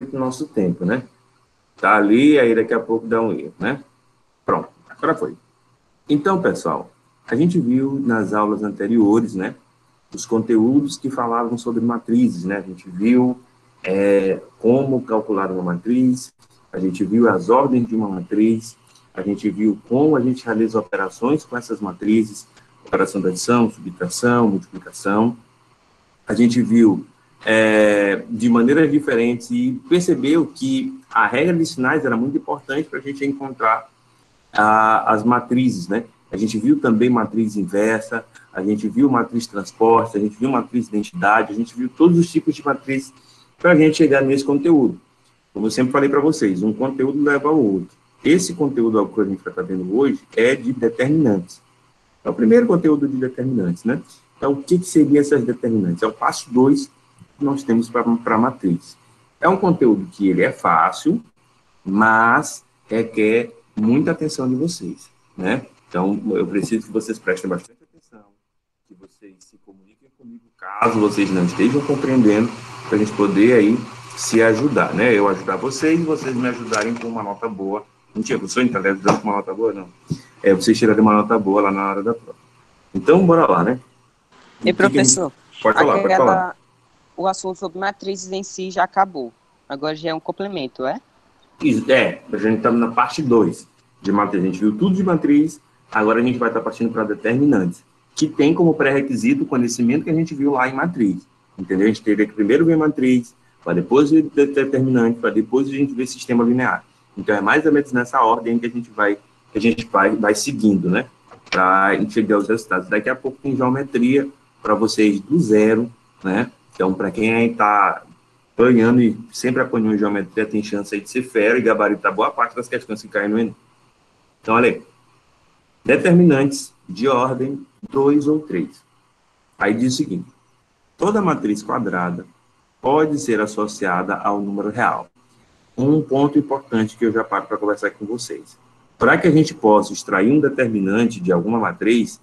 o nosso tempo, né? Tá ali, aí daqui a pouco dá um erro, né? Pronto, agora foi. Então, pessoal, a gente viu nas aulas anteriores, né, os conteúdos que falavam sobre matrizes, né? A gente viu como calcular uma matriz, a gente viu as ordens de uma matriz, a gente viu como a gente realiza operações com essas matrizes, operação de adição, subtração, multiplicação. A gente viu de maneiras diferentes e percebeu que a regra de sinais era muito importante para a gente encontrar as matrizes, né? A gente viu também matriz inversa, a gente viu matriz transporte, a gente viu matriz identidade, a gente viu todos os tipos de matriz para a gente chegar nesse conteúdo. Como eu sempre falei para vocês, um conteúdo leva ao outro. Esse conteúdo que a gente vai estar vendo hoje é de determinantes. É o primeiro conteúdo de determinantes, né? Então, o que seriam essas determinantes? É o passo 2 que nós temos para a matriz. É um conteúdo que ele é fácil, mas requer muita atenção de vocês, né? Então, eu preciso que vocês prestem bastante atenção, que vocês se comuniquem comigo caso vocês não estejam compreendendo, para a gente poder aí se ajudar, né? Eu ajudar vocês e vocês me ajudarem com uma nota boa. Mentira, professor, então, ajudando com uma nota boa? Não. Vocês tirarem uma nota boa lá na hora da prova. Então, bora lá, né? E professor, Pode falar, pode falar. O assunto sobre matrizes em si já acabou. Agora já é um complemento, é? A gente está na parte 2 de matriz. A gente viu tudo de matriz, agora a gente vai estar partindo para determinantes, que tem como pré-requisito o conhecimento que a gente viu lá em matriz. Entendeu? A gente teria que primeiro ver matriz, para depois ver determinante, para depois a gente ver sistema linear. Então, é mais ou menos nessa ordem que a gente vai seguindo, né? Para chegar aos resultados. Daqui a pouco tem geometria para vocês do zero, né? Então, para quem está ganhando e sempre apanhou em geometria, tem chance aí de ser fera e gabaritar boa parte das questões que caem no Enem. Então, olha aí. Determinantes de ordem 2 ou 3. Aí diz o seguinte: toda matriz quadrada pode ser associada ao número real. Um ponto importante que eu já paro para conversar com vocês. Para que a gente possa extrair um determinante de alguma matriz,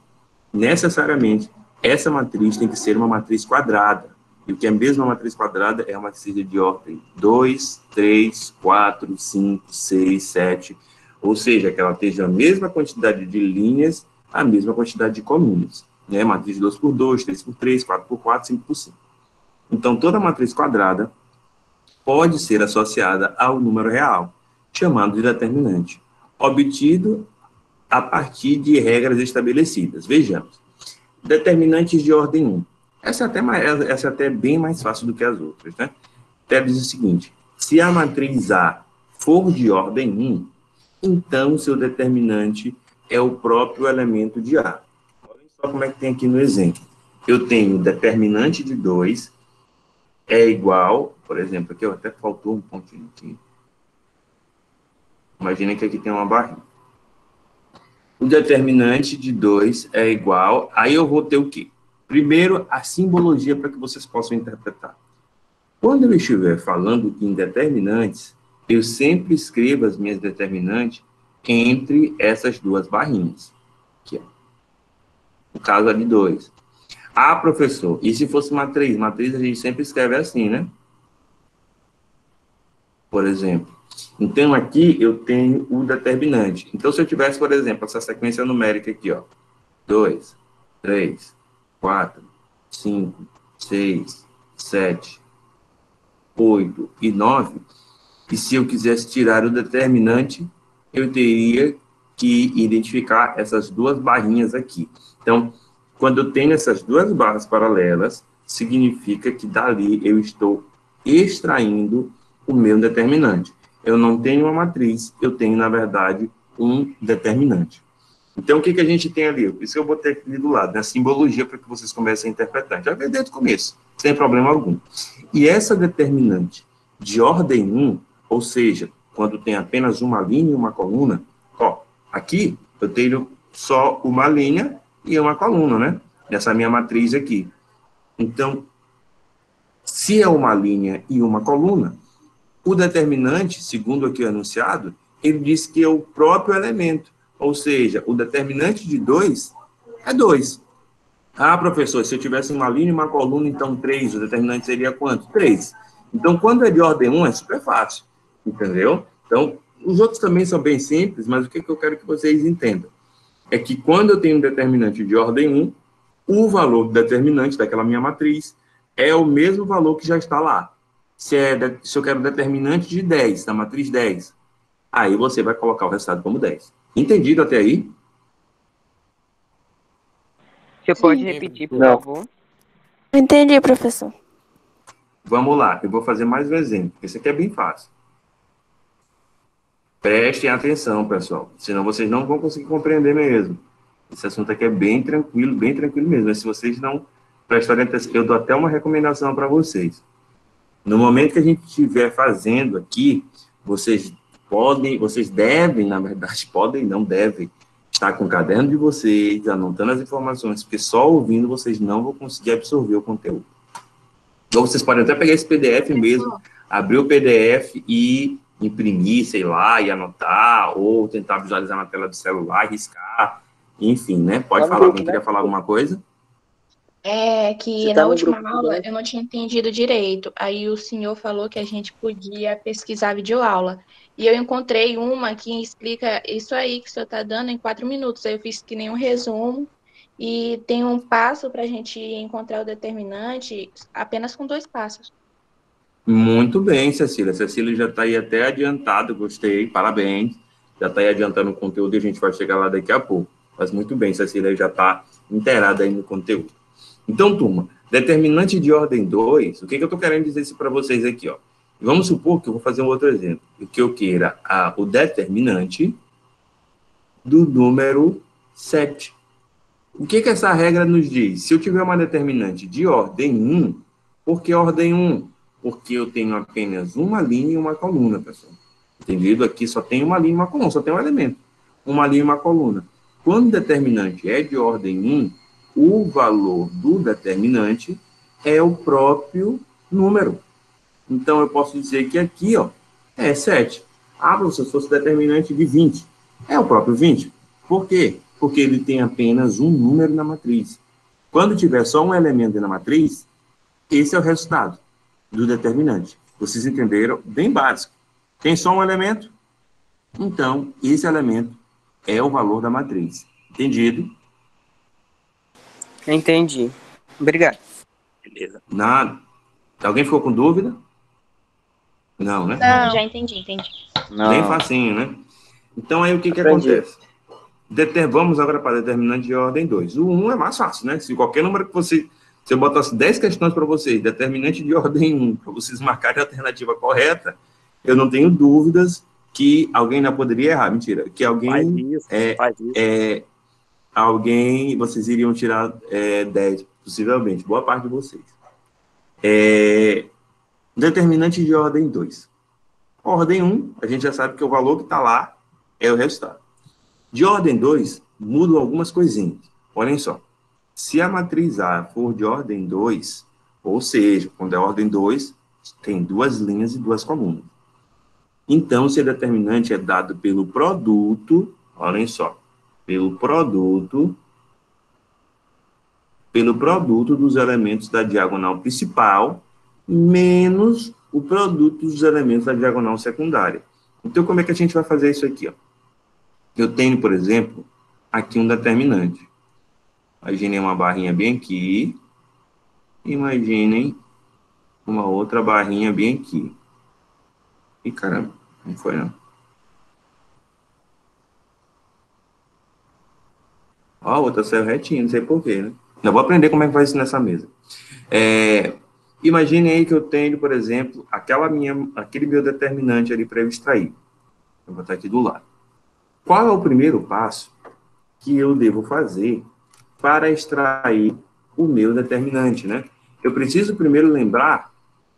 necessariamente, essa matriz tem que ser uma matriz quadrada. E o que é mesmo uma matriz quadrada é uma matriz de ordem 2, 3, 4, 5, 6, 7, ou seja, que ela esteja a mesma quantidade de linhas, a mesma quantidade de colunas. Né? Matriz 2 por 2, 3 por 3, 4 por 4, 5 por 5. Então, toda matriz quadrada pode ser associada ao número real, chamado de determinante, obtido a partir de regras estabelecidas. Vejamos. Determinantes de ordem 1. Essa é até bem mais fácil do que as outras, né? Até diz o seguinte: se a matriz A for de ordem 1, então seu determinante é o próprio elemento de A. Olha só como é que tem aqui no exemplo. Eu tenho determinante de 2 é igual, por exemplo, aqui até faltou um pontinho aqui. Imagina que aqui tem uma barrinha. O determinante de 2 é igual, aí eu vou ter o quê? Primeiro, a simbologia para que vocês possam interpretar. Quando eu estiver falando em determinantes, eu sempre escrevo as minhas determinantes entre essas duas barrinhas. Aqui, ó. No caso, a de 2. Ah, professor, e se fosse matriz? Matriz a gente sempre escreve assim, né? Por exemplo. Então, aqui eu tenho o determinante. Então, se eu tivesse, por exemplo, essa sequência numérica aqui, ó. 2, 3, 4, 5, 6, 7, 8 e 9, e se eu quisesse tirar o determinante, eu teria que identificar essas duas barrinhas aqui. Então, quando eu tenho essas duas barras paralelas, significa que dali eu estou extraindo o meu determinante. Eu não tenho uma matriz, eu tenho, na verdade, um determinante. Então, o que a gente tem ali? Por isso que eu botei aqui do lado, né? A simbologia para que vocês comecem a interpretar. Já vem desde o começo, sem problema algum. E essa determinante de ordem 1, ou seja, quando tem apenas uma linha e uma coluna, ó, aqui eu tenho só uma linha e uma coluna, né? Nessa minha matriz aqui. Então, se é uma linha e uma coluna, o determinante, segundo aqui o enunciado, ele diz que é o próprio elemento. Ou seja, o determinante de 2 é 2. Ah, professor, se eu tivesse uma linha e uma coluna, então 3, o determinante seria quanto? 3. Então, quando é de ordem 1, é super fácil, entendeu? Então, os outros também são bem simples, mas o que eu quero que vocês entendam? É que quando eu tenho um determinante de ordem 1, o valor do determinante daquela minha matriz é o mesmo valor que já está lá. Se eu quero determinante de 10, da matriz 10, aí você vai colocar o resultado como 10. Entendido até aí? Você pode repetir, por Não. favor? Entendi, professor. Vamos lá, eu vou fazer mais um exemplo. Esse aqui é bem fácil. Prestem atenção, pessoal, senão vocês não vão conseguir compreender mesmo. Esse assunto aqui é bem tranquilo mesmo. Mas se vocês não prestarem atenção, eu dou até uma recomendação para vocês. No momento que a gente estiver fazendo aqui, vocês devem, na verdade, podem, não devem, estar com o caderno de vocês, anotando as informações, porque só ouvindo vocês não vão conseguir absorver o conteúdo. Então, vocês podem até pegar esse PDF mesmo, abrir o PDF e imprimir, sei lá, e anotar, ou tentar visualizar na tela do celular, riscar, enfim, né? Pode falar, alguém queria falar alguma coisa? É que Você tá na no última grupo, aula né? eu não tinha entendido direito. Aí o senhor falou que a gente podia pesquisar videoaula. E eu encontrei uma que explica isso aí que o senhor está dando em 4 minutos. Aí eu fiz que nem um resumo. E tem um passo para a gente encontrar o determinante apenas com 2 passos. Muito bem, Cecília. Cecília já está aí até adiantado, gostei, parabéns. Já está aí adiantando o conteúdo e a gente vai chegar lá daqui a pouco. Mas muito bem, Cecília já está inteirada aí no conteúdo. Então, turma, determinante de ordem 2, o que eu estou querendo dizer isso para vocês aqui, ó? Vamos supor que eu vou fazer um outro exemplo, que eu queira o determinante do número 7. O que essa regra nos diz? Se eu tiver uma determinante de ordem 1, por que ordem 1? Porque eu tenho apenas uma linha e uma coluna, pessoal. Entendido? Aqui só tem uma linha e uma coluna, só tem um elemento. Uma linha e uma coluna. Quando o determinante é de ordem 1, o valor do determinante é o próprio número. Então, eu posso dizer que aqui, ó, é 7. Ah, professor, se fosse determinante de 20. É o próprio 20. Por quê? Porque ele tem apenas um número na matriz. Quando tiver só um elemento na matriz, esse é o resultado do determinante. Vocês entenderam? Bem básico. Tem só um elemento? Então, esse elemento é o valor da matriz. Entendido? Entendi. Obrigado. Beleza. Nada. Alguém ficou com dúvida? Não, né? Não, já entendi. Bem facinho, né? Então, aí o que Aprendi. acontece? Vamos agora para determinante de ordem 2. O 1 é mais fácil, né? Se qualquer número que você... Se eu botasse 10 questões para vocês, determinante de ordem 1, para vocês marcarem a alternativa correta, eu não tenho dúvidas que alguém ainda poderia errar. Mentira. Que alguém... Faz isso. Alguém... Vocês iriam tirar 10, possivelmente. Boa parte de vocês. Determinante de ordem 2. Ordem 1, a gente já sabe que o valor que está lá é o resultado. De ordem 2, mudam algumas coisinhas. Olhem só. Se a matriz A for de ordem 2, ou seja, quando é ordem 2, tem 2 linhas e 2 colunas. Então, se a determinante é dado pelo produto, olhem só, pelo produto dos elementos da diagonal principal, menos o produto dos elementos da diagonal secundária. Então, como é que a gente vai fazer isso aqui, ó? Eu tenho, por exemplo, aqui um determinante. Imaginem uma barrinha bem aqui. Imaginem uma outra barrinha bem aqui. E caramba, não foi não. Ó, a outra saiu retinha, não sei porquê, né? Eu vou aprender como é que faz isso nessa mesa. Imaginem aí que eu tenho, por exemplo, aquele meu determinante ali para eu extrair. Eu vou botar aqui do lado. Qual é o primeiro passo que eu devo fazer para extrair o meu determinante, né? Eu preciso primeiro lembrar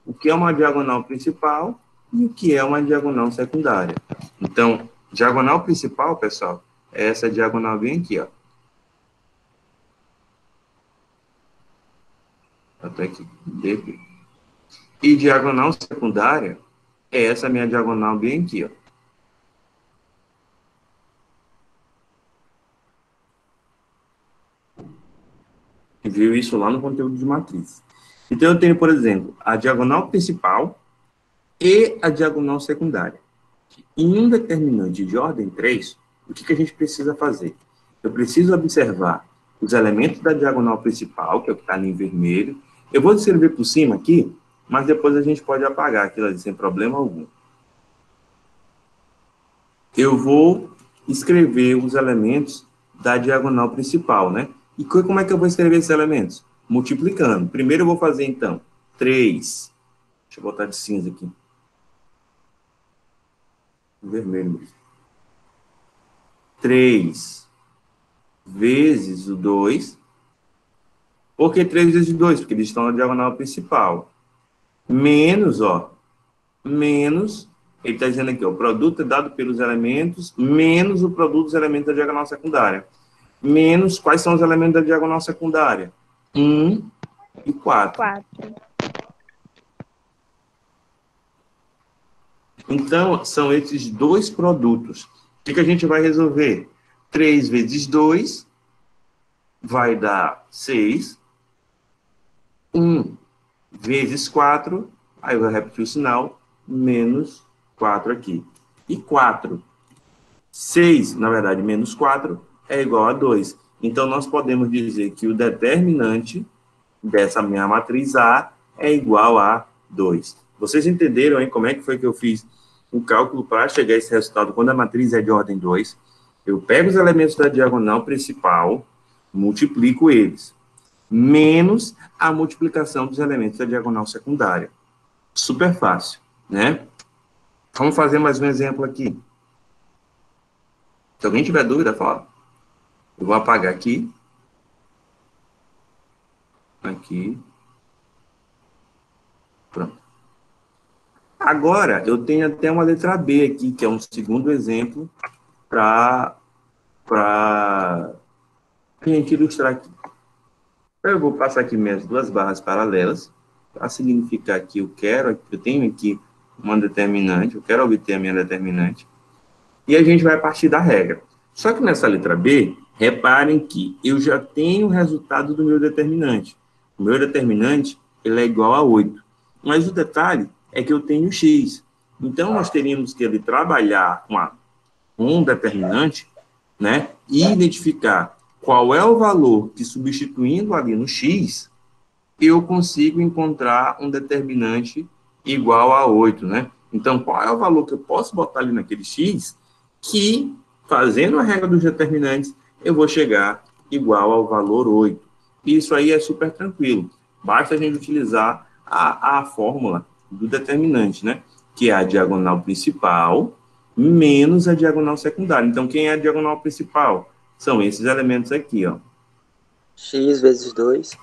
o que é uma diagonal principal e o que é uma diagonal secundária. Então, diagonal principal, pessoal, é essa diagonal bem aqui, ó. Até aqui, DP. E diagonal secundária é essa minha diagonal bem aqui, ó. Viu isso lá no conteúdo de matriz. Então, eu tenho, por exemplo, a diagonal principal, e a diagonal secundária. Em um determinante de ordem 3, o que a gente precisa fazer? Eu preciso observar os elementos da diagonal principal, que é o que está ali em vermelho. Eu vou descrever por cima aqui, mas depois a gente pode apagar aquilo ali sem problema algum. Eu vou escrever os elementos da diagonal principal, né? E como é que eu vou escrever esses elementos? Multiplicando. Primeiro eu vou fazer, então, 3. Deixa eu botar de cinza aqui. Vermelho mesmo. 3 vezes o 2. Por que 3 vezes 2? Porque eles estão na diagonal principal. Menos, menos, ele está dizendo aqui, o produto é dado pelos elementos, menos o produto dos elementos da diagonal secundária. Menos, quais são os elementos da diagonal secundária? 1 e 4. Então, são esses dois produtos. O que a gente vai resolver? 3 vezes 2 vai dar 6. 1 vezes 4, aí eu vou repetir o sinal, menos 4 aqui. E 4, 6, na verdade, menos 4, é igual a 2. Então, nós podemos dizer que o determinante dessa minha matriz A é igual a 2. Vocês entenderam aí como é que foi que eu fiz o cálculo para chegar a esse resultado quando a matriz é de ordem 2? Eu pego os elementos da diagonal principal, multiplico eles, menos a multiplicação dos elementos da diagonal secundária. Super fácil, né? Vamos fazer mais um exemplo aqui. Se alguém tiver dúvida, fala. Eu vou apagar aqui. Aqui. Pronto. Agora, eu tenho até uma letra B aqui, que é um segundo exemplo para a gente ilustrar aqui. Eu vou passar aqui minhas duas barras paralelas para significar que eu tenho aqui uma determinante, eu quero obter a minha determinante, e a gente vai partir da regra. Só que nessa letra B, reparem que eu já tenho o resultado do meu determinante. O meu determinante, ele é igual a 8. Mas o detalhe é que eu tenho x. Então, nós teríamos que ele trabalhar com um determinante, né, e identificar qual é o valor que, substituindo ali no x, eu consigo encontrar um determinante igual a 8, né? Então, qual é o valor que eu posso botar ali naquele x que, fazendo a regra dos determinantes, eu vou chegar igual ao valor 8. Isso aí é super tranquilo. Basta a gente utilizar a fórmula do determinante, né? Que é a diagonal principal menos a diagonal secundária. Então, quem é a diagonal principal? São esses elementos aqui, ó. X vezes 2.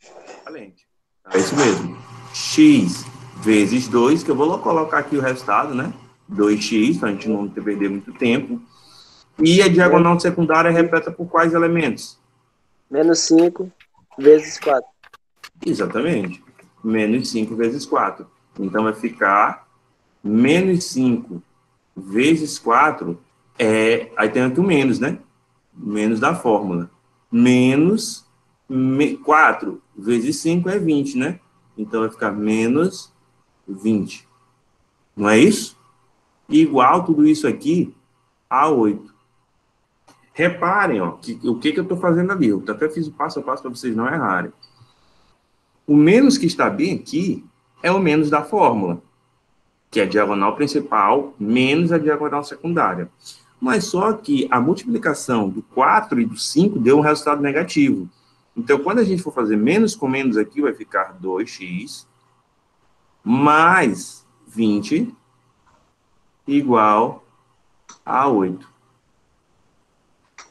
Excelente. É isso mesmo. X vezes 2, que eu vou colocar aqui o resultado, né? 2x, para a gente não perder muito tempo. E a diagonal secundária repleta por quais elementos? Menos 5 vezes 4. Exatamente. Menos 5 vezes 4. Então, vai ficar menos 5 vezes 4, aí tem aqui o menos, né? Menos da fórmula. Menos 4 vezes 5 é 20, né? Então, vai ficar menos 20. Não é isso? Igual tudo isso aqui a 8. Reparem, ó, o que eu estou fazendo ali. Eu até fiz o passo a passo para vocês não errarem. O menos que está bem aqui é o menos da fórmula, que é a diagonal principal menos a diagonal secundária. Mas só que a multiplicação do 4 e do 5 deu um resultado negativo. Então, quando a gente for fazer menos com menos aqui, vai ficar 2x mais 20 igual a 8.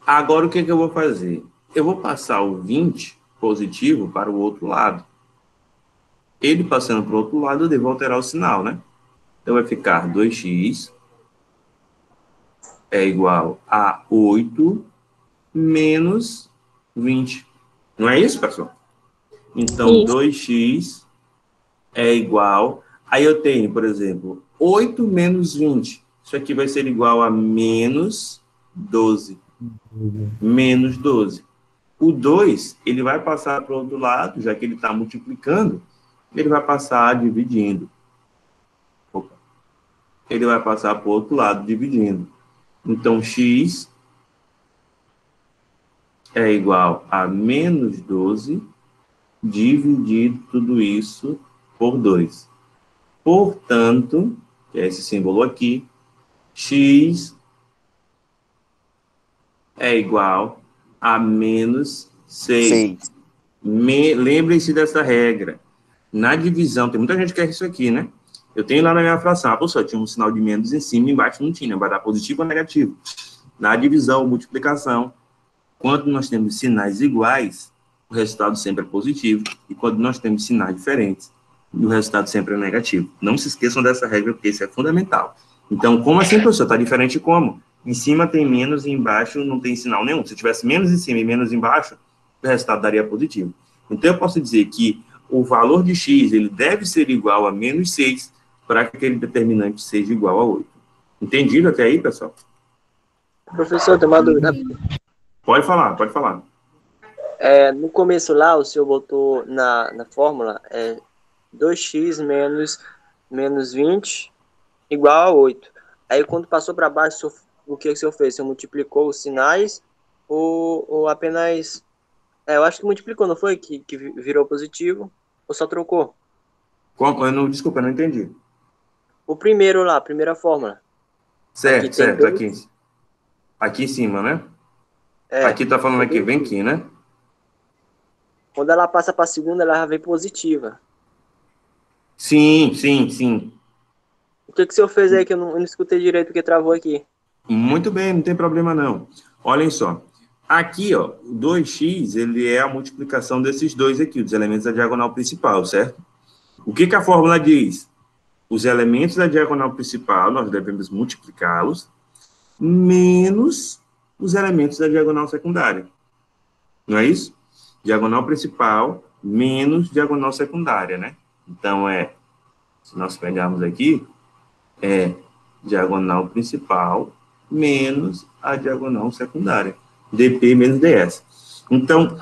Agora, o que eu vou fazer? Eu vou passar o 20 positivo para o outro lado. Ele passando para o outro lado, eu devo alterar o sinal, né? Então, vai ficar 2x é igual a 8 menos 20. Não é isso, pessoal? Então, isso. 2x é igual... Aí eu tenho, por exemplo, 8 menos 20. Isso aqui vai ser igual a menos 12. Menos 12. O 2, ele vai passar para o outro lado, já que ele está multiplicando, ele vai passar dividindo. ele vai passar para o outro lado, dividindo. Então, x é igual a menos 12 dividido tudo isso por 2. Portanto, que é esse símbolo aqui, x é igual a menos 6. Lembrem-se dessa regra. Na divisão, tem muita gente que quer isso aqui, né? Eu tenho lá na minha fração, professor, tinha um sinal de menos em cima e embaixo não tinha, vai dar positivo ou negativo. Na divisão ou multiplicação, quando nós temos sinais iguais, o resultado sempre é positivo, e quando nós temos sinais diferentes, o resultado sempre é negativo. Não se esqueçam dessa regra, porque isso é fundamental. Então, como assim, professor? Está diferente como? Em cima tem menos e embaixo não tem sinal nenhum. Se tivesse menos em cima e menos embaixo, o resultado daria positivo. Então, eu posso dizer que o valor de x ele deve ser igual a menos 6 para que aquele determinante seja igual a 8. Entendido até aí, pessoal? Professor, tem uma dúvida. Pode falar, pode falar. No começo lá, o senhor botou na fórmula 2x menos 20 igual a 8. Aí, quando passou para baixo, o que o senhor fez? O senhor multiplicou os sinais ou apenas... eu acho que multiplicou, não foi? Que virou positivo? Ou só trocou? Desculpa, eu não entendi. O primeiro lá, a primeira fórmula. Certo, certo, aqui em cima, né? Aqui tá falando aqui, vem aqui, né? Quando ela passa para a segunda, ela já vem positiva. Sim, sim, sim. O que o senhor fez aí que eu não escutei direito porque travou aqui? Muito bem, não tem problema não. Olhem só. Aqui, ó, o 2x, ele é a multiplicação desses dois aqui, dos elementos da diagonal principal, certo? O que a fórmula diz? Os elementos da diagonal principal, nós devemos multiplicá-los, menos os elementos da diagonal secundária. Não é isso? Diagonal principal menos diagonal secundária, né? Então, se nós pegarmos aqui, diagonal principal menos a diagonal secundária. dp menos ds. Então,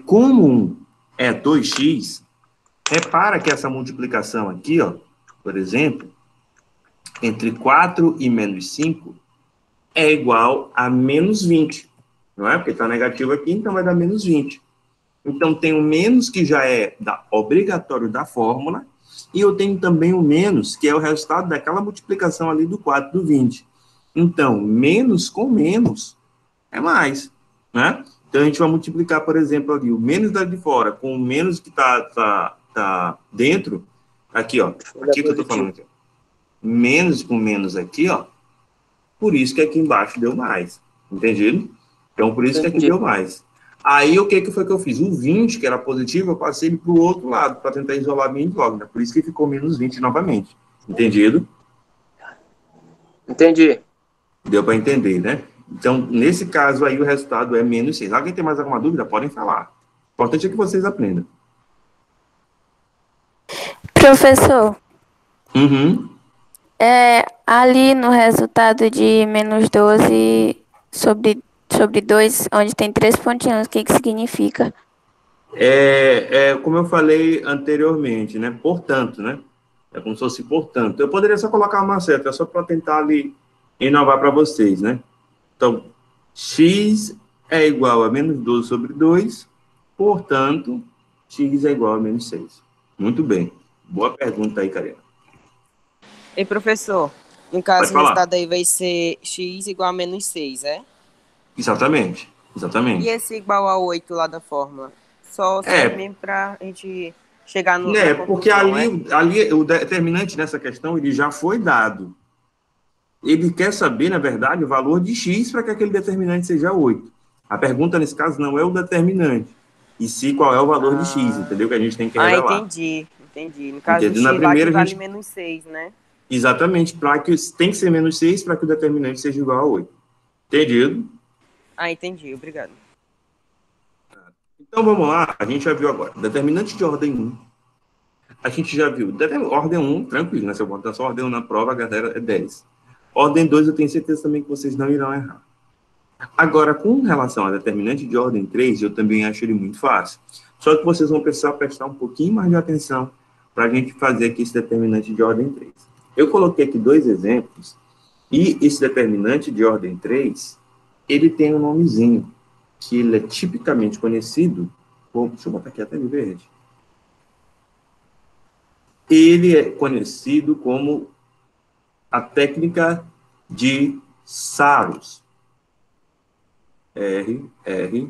como é 2x, repara que essa multiplicação aqui, ó, por exemplo, entre 4 e menos 5 é igual a menos 20. Não é? Porque está negativo aqui, então vai dar menos 20. Então, tem o menos, que já é obrigatório da fórmula, e eu tenho também o menos, que é o resultado daquela multiplicação ali do 4 do 20. Então, menos com menos é mais, né? Então, a gente vai multiplicar, por exemplo, ali, o menos da de fora com o menos que tá dentro, aqui, ó, aqui que eu tô falando aqui, ó. Menos com menos aqui, ó, por isso que aqui embaixo deu mais, entendido? Então, por isso que aqui deu mais. Aí, o que foi que eu fiz? O 20, que era positivo, eu passei ele para o outro lado, para tentar isolar a minha incógnita. Por isso que ficou menos 20 novamente. Entendido? Entendi. Deu para entender, né? Então, nesse caso aí, o resultado é menos 6. Alguém tem mais alguma dúvida? Podem falar. O importante é que vocês aprendam. Professor, Uhum. ali no resultado de menos 12 sobre 2, onde tem 3 pontinhos, o que significa? Como eu falei anteriormente, né? Portanto, né? É como se fosse portanto. Eu poderia só colocar uma seta, só para tentar ali inovar para vocês, né? Então, x é igual a menos 12 sobre 2, portanto, x é igual a menos 6. Muito bem. Boa pergunta aí, Karina. E professor, no caso, Pode o falar. resultado aí vai ser x igual a menos 6, é? Exatamente, exatamente. E esse igual a 8 lá da fórmula? Só serve mesmo pra gente chegar no... Porque ali o determinante nessa questão, ele já foi dado. Ele quer saber, na verdade, o valor de x para que aquele determinante seja 8. A pergunta, nesse caso, não é o determinante, e sim qual é o valor de x, entendeu? Que a gente tem que revelar. Entendi. No caso, Entendeu? o Na x lá primeira, que vale a gente... menos 6, né? Exatamente, tem que ser menos 6 para que o determinante seja igual a 8. Entendido? Entendi. Obrigado. Então, vamos lá. A gente já viu agora. Determinante de ordem 1. A gente já viu. Ordem 1, tranquilo, né? Se eu botar só ordem 1 na prova, a galera é 10. Ordem 2, eu tenho certeza também que vocês não irão errar. Agora, com relação a determinante de ordem 3, eu também acho ele muito fácil. Só que vocês vão precisar prestar um pouquinho mais de atenção para a gente fazer aqui esse determinante de ordem 3. Eu coloquei aqui 2 exemplos, e esse determinante de ordem 3, ele tem um nomezinho, que ele é tipicamente conhecido como... Deixa eu botar aqui até de verde. Ele é conhecido como a técnica de Saros. R-R-U-S.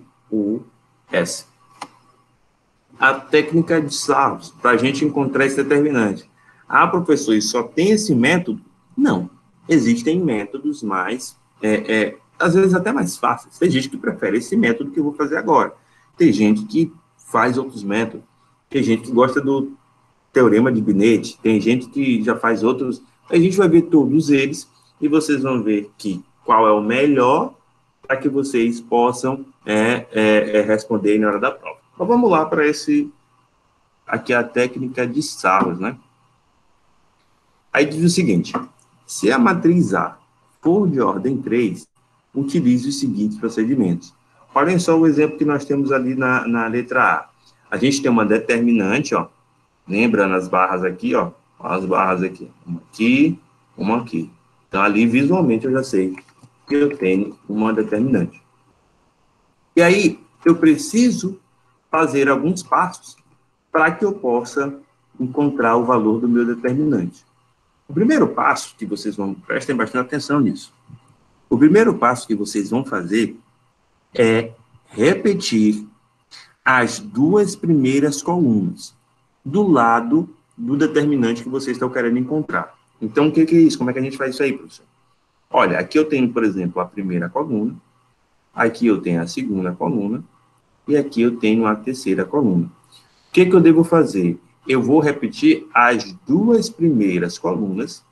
A técnica de Saros, para a gente encontrar esse determinante. Ah, professor, e só tem esse método? Não. Existem métodos mais, às vezes até mais fáceis. Tem gente que prefere esse método que eu vou fazer agora. Tem gente que faz outros métodos. Tem gente que gosta do teorema de Binet. Tem gente que já faz outros. A gente vai ver todos eles e vocês vão ver qual é o melhor para que vocês possam responder na hora da prova. Então, vamos lá para aqui a técnica de Saros, né? Aí diz o seguinte: se a matriz A for de ordem 3, utilize os seguintes procedimentos. Olhem só o exemplo que nós temos ali na letra A. A gente tem uma determinante, ó. Lembrando as barras aqui, ó. As barras aqui. Uma aqui. Então, ali, visualmente, eu já sei que eu tenho uma determinante. E aí, eu preciso fazer alguns passos para que eu possa encontrar o valor do meu determinante. O primeiro passo que vocês vão... Prestem bastante atenção nisso. O primeiro passo que vocês vão fazer é repetir as 2 primeiras colunas do lado do determinante que vocês estão querendo encontrar. Então, o que é isso? Como é que a gente faz isso aí, professor? Olha, aqui eu tenho, por exemplo, a primeira coluna, aqui eu tenho a segunda coluna, e aqui eu tenho a terceira coluna. O que eu devo fazer? Eu vou repetir as 2 primeiras colunas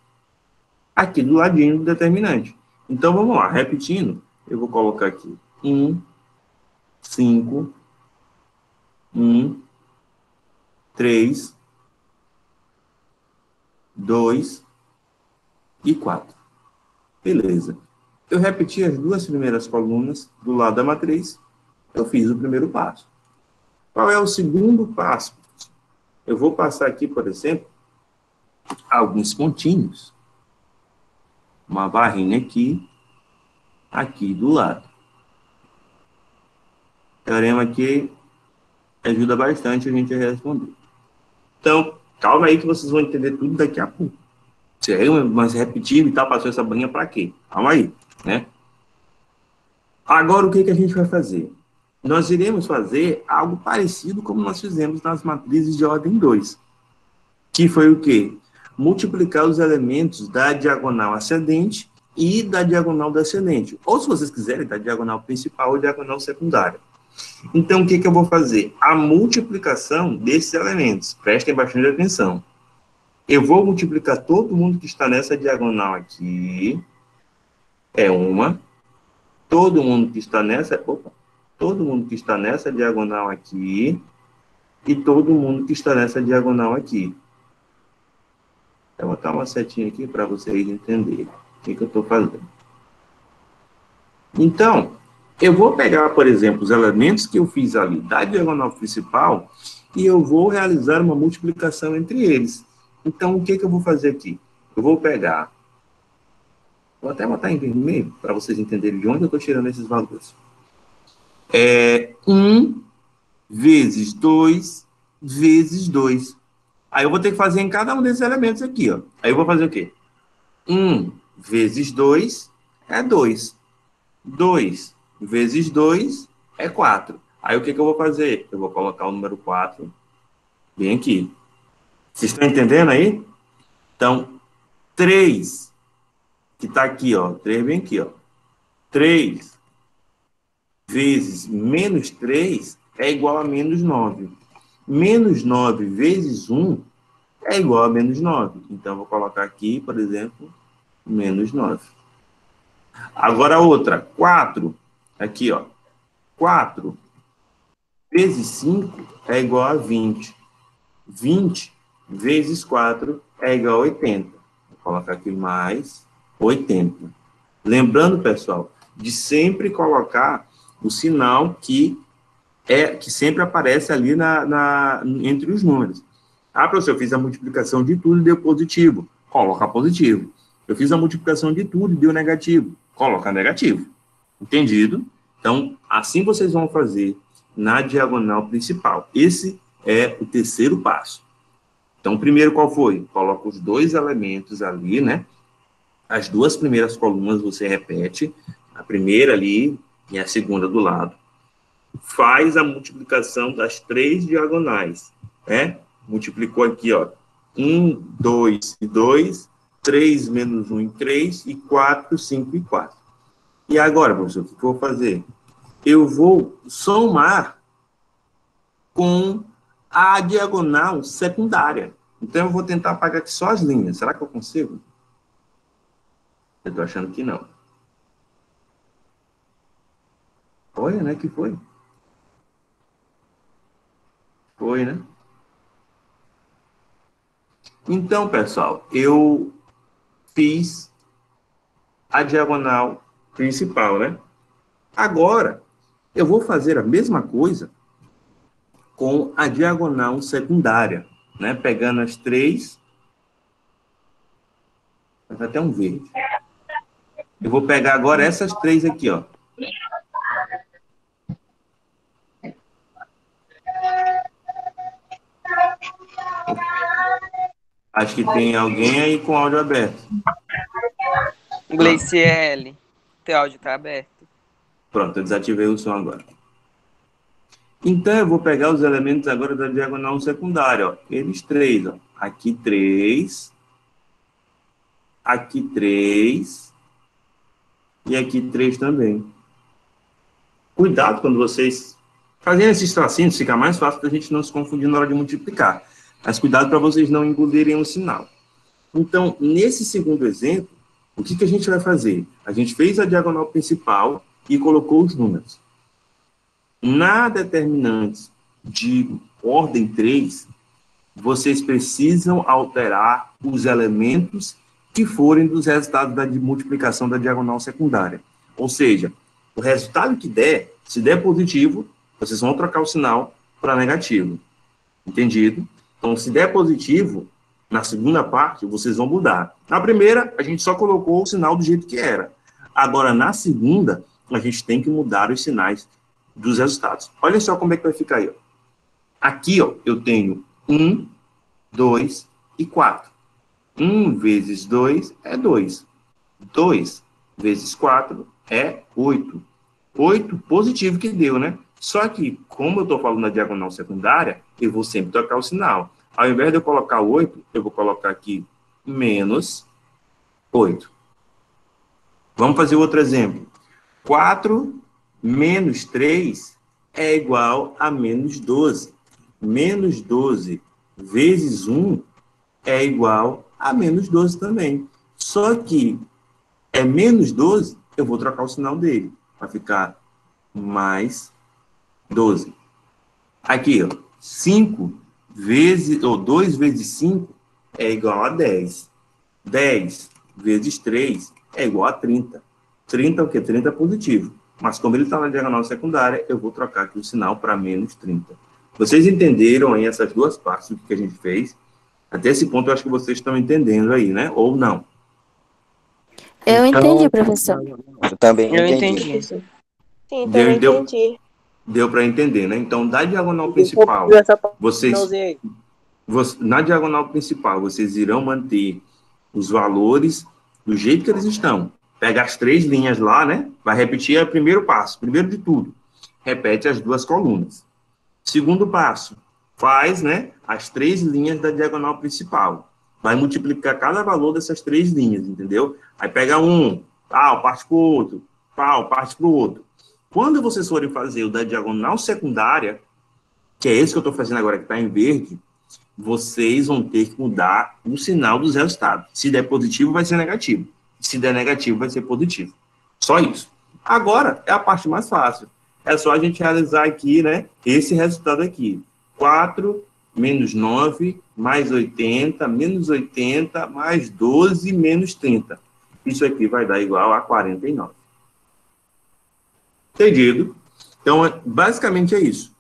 aqui do ladinho do determinante. Então, vamos lá, repetindo, eu vou colocar aqui 1, 5, 1, 3, 2 e 4. Beleza. Eu repeti as 2 primeiras colunas do lado da matriz, eu fiz o primeiro passo. Qual é o segundo passo? Eu vou passar aqui, por exemplo, alguns pontinhos. Uma barrinha aqui do lado. O teorema aqui ajuda bastante a gente a responder. Então, calma aí que vocês vão entender tudo daqui a pouco. Mas repetindo e tal, passou essa barrinha para quê? Calma aí, né? Agora, o que a gente vai fazer? Nós iremos fazer algo parecido como nós fizemos nas matrizes de ordem 2. Que foi o quê? Multiplicar os elementos da diagonal ascendente e da diagonal descendente. Ou, se vocês quiserem, da diagonal principal ou diagonal secundária. Então, o que eu vou fazer? A multiplicação desses elementos. Prestem bastante atenção. Eu vou multiplicar todo mundo que está nessa diagonal aqui. É uma. Todo mundo que está nessa... Opa! Todo mundo que está nessa diagonal aqui. E todo mundo que está nessa diagonal aqui. Eu vou botar uma setinha aqui para vocês entenderem o que eu estou fazendo. Então, eu vou pegar, por exemplo, os elementos que eu fiz ali da diagonal principal e eu vou realizar uma multiplicação entre eles. Então, o que eu vou fazer aqui? Eu vou pegar... Vou até botar em vermelho para vocês entenderem de onde eu estou tirando esses valores. 1 vezes 2 vezes 2. Aí eu vou ter que fazer em cada um desses elementos aqui, ó. Aí eu vou fazer o quê? 1 vezes 2 é 2. 2 vezes 2 é 4. Aí o que eu vou fazer? Eu vou colocar o número 4 bem aqui. Vocês estão entendendo aí? Então, 3, que está aqui, ó. 3 bem aqui, ó. 3 vezes menos 3 é igual a menos 9. Menos 9 vezes 1 é igual a menos 9. Então, eu vou colocar aqui, por exemplo, menos 9. Agora, outra. 4. Aqui, ó. 4 vezes 5 é igual a 20. 20 vezes 4 é igual a 80. Vou colocar aqui mais 80. Lembrando, pessoal, de sempre colocar o sinal que sempre aparece ali entre os números. Ah, professor, eu fiz a multiplicação de tudo e deu positivo. coloca positivo. Eu fiz a multiplicação de tudo e deu negativo, coloca negativo. Entendido? Então, assim vocês vão fazer na diagonal principal. Esse é o terceiro passo. Então, primeiro qual foi? Coloca os dois elementos ali, né? As duas primeiras colunas você repete, a primeira ali e a segunda do lado. Faz a multiplicação das três diagonais, né? Multiplicou aqui, ó, 1, 2 e 2, 3 menos 1 e 3, e 4, 5 e 4. E agora, professor, o que eu vou fazer? Eu vou somar com a diagonal secundária. Então, eu vou tentar apagar aqui só as linhas. Será que eu consigo? Eu estou achando que não. Olha, né? Que foi? Foi, né? Então, pessoal, eu fiz a diagonal principal, né? Agora, eu vou fazer a mesma coisa com a diagonal secundária, né? Pegando as três, vai até um verde. Eu vou pegar agora essas três aqui, ó. Acho que tem alguém aí com áudio aberto. Gleiciele, teu áudio está aberto. Pronto, eu desativei o som agora. Então, eu vou pegar os elementos agora da diagonal secundária, ó. Eles três, ó. Aqui 3, aqui 3 e aqui 3 também. Cuidado quando vocês fazem esses tracinhos, fica mais fácil para a gente não se confundir na hora de multiplicar. Mas cuidado para vocês não engolirem o sinal. Então, nesse segundo exemplo, o que a gente vai fazer? A gente fez a diagonal principal e colocou os números. Na determinante de ordem 3, vocês precisam alterar os elementos que forem dos resultados da multiplicação da diagonal secundária. Ou seja, o resultado que der, se der positivo, vocês vão trocar o sinal para negativo. Entendido? Então, se der positivo, na segunda parte, vocês vão mudar. Na primeira, a gente só colocou o sinal do jeito que era. Agora, na segunda, a gente tem que mudar os sinais dos resultados. Olha só como é que vai ficar aí, ó. Aqui, ó, eu tenho 1, 2 e 4. 1 vezes 2 é 2. 2 vezes 4 é 8. 8 positivo que deu, né? Só que, como eu estou falando na diagonal secundária, eu vou sempre trocar o sinal. Ao invés de eu colocar 8, eu vou colocar aqui menos 8. Vamos fazer outro exemplo. 4 menos 3 é igual a menos 12. Menos 12 vezes 1 é igual a menos 12 também. Só que é menos 12, eu vou trocar o sinal dele. Vai ficar mais 12. Aqui, ó, 5 vezes, ou 2 vezes 5 é igual a 10. 10 vezes 3 é igual a 30. 30 é o quê? 30 é positivo. Mas como ele está na diagonal secundária, eu vou trocar aqui o sinal para menos 30. Vocês entenderam aí essas duas partes do que a gente fez? Até esse ponto eu acho que vocês estão entendendo aí, né? Ou não? Eu entendi, professor. Eu também Eu entendi. entendi. Sim, também entendi. Deu para entender, né? Então, da diagonal principal, na diagonal principal, vocês irão manter os valores do jeito que eles estão. Pega as três linhas lá, né? Vai repetir o primeiro passo. Primeiro de tudo, repete as duas colunas. Segundo passo, faz, né, as três linhas da diagonal principal. Vai multiplicar cada valor dessas três linhas, entendeu? Aí pega um, parte para o outro, parte para o outro. Quando vocês forem fazer o da diagonal secundária, que é esse que eu estou fazendo agora, que está em verde, vocês vão ter que mudar o sinal dos resultados. Se der positivo, vai ser negativo. Se der negativo, vai ser positivo. Só isso. Agora, é a parte mais fácil. É só a gente realizar aqui, né, esse resultado aqui. 4 menos 9, mais 80, menos 80, mais 12, menos 30. Isso aqui vai dar igual a 49. Entendido? Então, basicamente é isso.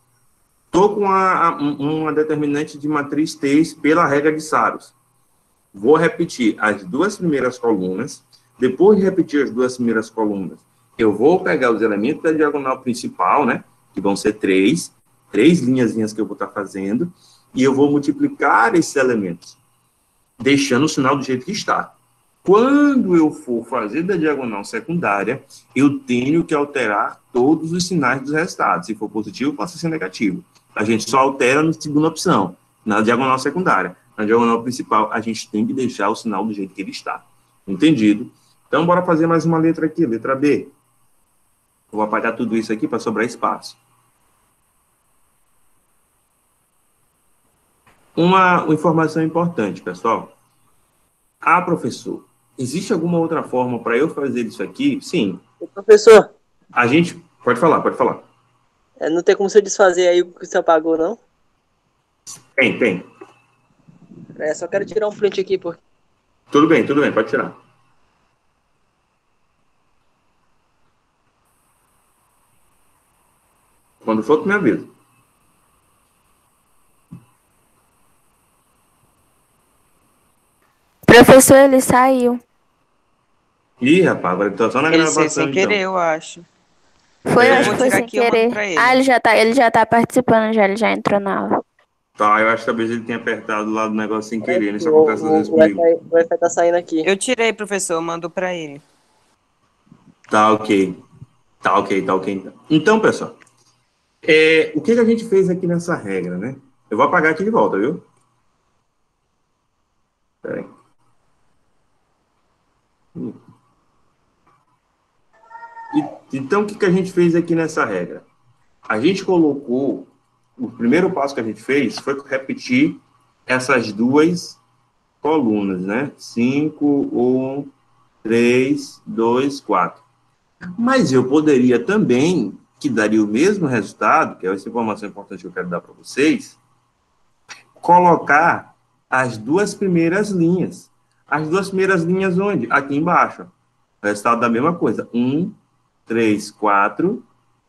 Estou com uma determinante de matriz 3 pela regra de Saros. vou repetir as duas primeiras colunas. Depois de repetir as duas primeiras colunas, eu vou pegar os elementos da diagonal principal, né? Que vão ser três linhazinhas que eu vou estar fazendo, e eu vou multiplicar esses elementos, deixando o sinal do jeito que está. Quando eu for fazer da diagonal secundária, eu tenho que alterar todos os sinais dos resultados. Se for positivo, passa a ser negativo. A gente só altera na segunda opção, na diagonal secundária. Na diagonal principal, a gente tem que deixar o sinal do jeito que ele está. Entendido? Então, bora fazer mais uma letra aqui, letra B. Vou apagar tudo isso aqui para sobrar espaço. Uma informação importante, pessoal. Ah, professor, existe alguma outra forma para eu fazer isso aqui? Sim. Professor. A gente... Pode falar, pode falar. Não tem como você desfazer aí o que você apagou, não? Tem. Só quero tirar um print aqui, porque... Tudo bem, pode tirar. Quando for, tu me avisa. Professor, ele saiu. Ih, rapaz, agora tô só na gravação, Ele sem querer, eu acho. Foi, Eu acho vou que foi tirar sem aqui e eu mando querer. pra ele. Ah, ele já tá participando, ele já entrou na aula. Tá, eu acho que talvez ele tenha apertado lá do negócio sem querer, né? Isso acontece às vezes comigo. O Wi-Fi tá saindo aqui. Eu tirei, professor, eu mando pra ele. Tá ok. Então, pessoal, o que a gente fez aqui nessa regra, né? Eu vou apagar aqui de volta, viu? Pera aí. Então, o que a gente fez aqui nessa regra? A gente colocou, o primeiro passo que a gente fez foi repetir essas duas colunas, né? 5, 1, 3, 2, 4. Mas eu poderia também, que daria o mesmo resultado, que é essa informação importante que eu quero dar para vocês, colocar as duas primeiras linhas. As duas primeiras linhas onde? Aqui embaixo. O resultado da mesma coisa. 1, 3, 4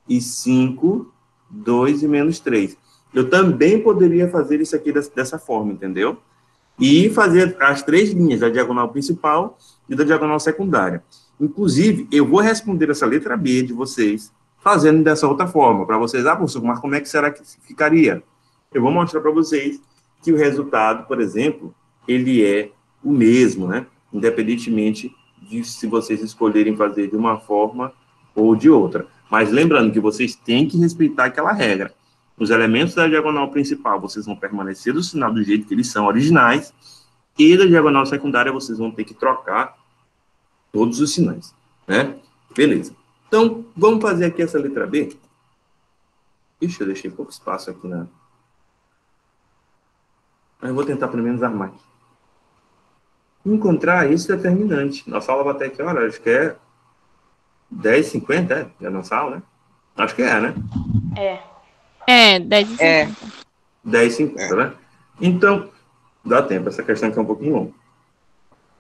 e 5, 2 e menos 3. Eu também poderia fazer isso aqui dessa forma, entendeu? E fazer as três linhas da diagonal principal e da diagonal secundária. Inclusive, eu vou responder essa letra B de vocês fazendo dessa outra forma, para vocês, professor, mas como é que será que ficaria? Eu vou mostrar para vocês que o resultado, por exemplo, ele é o mesmo, né? Independentemente de se vocês escolherem fazer de uma forma ou de outra. Mas lembrando que vocês têm que respeitar aquela regra. Os elementos da diagonal principal, vocês vão permanecer do sinal do jeito que eles são originais, e da diagonal secundária, vocês vão ter que trocar todos os sinais, né? Beleza. Então, vamos fazer aqui essa letra B. Ixi, eu deixei pouco espaço aqui na... Mas eu vou tentar pelo menos armar aqui. Encontrar esse determinante. Nossa aula vai até que hora? Acho que é 10h50, é a nossa aula, né? Acho que é, né? É, 10h50. 10h50, né? Então, dá tempo. Essa questão aqui é um pouquinho longa. O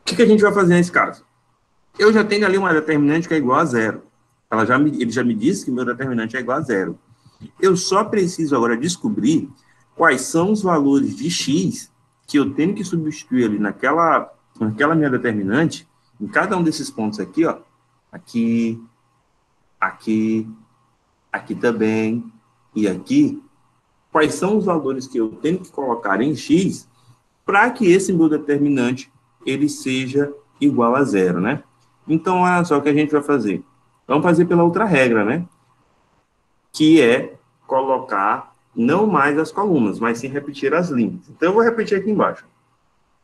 que a gente vai fazer nesse caso? Eu já tenho ali uma determinante que é igual a zero. Ele já me disse que meu determinante é igual a zero. Eu só preciso agora descobrir quais são os valores de x que eu tenho que substituir ali naquela minha determinante, em cada um desses pontos aqui, ó. Aqui, aqui, aqui também, e aqui. Quais são os valores que eu tenho que colocar em x para que esse meu determinante ele seja igual a zero, né? Então, olha só o que a gente vai fazer. Vamos fazer pela outra regra, né? Que é colocar não mais as colunas, mas sim repetir as linhas. Então, eu vou repetir aqui embaixo.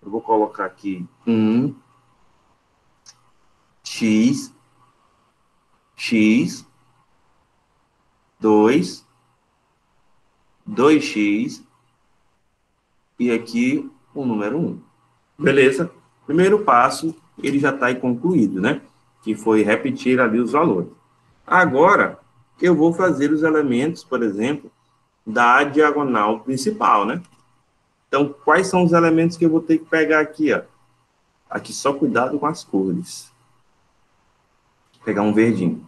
Eu vou colocar aqui 1, x, 2, 2x, e aqui o número 1. Beleza? Primeiro passo, ele já está aí concluído, né? Que foi repetir ali os valores. Agora, eu vou fazer os elementos, por exemplo, da diagonal principal, né? Então, quais são os elementos que eu vou ter que pegar aqui, ó? Aqui, só cuidado com as cores. Vou pegar um verdinho.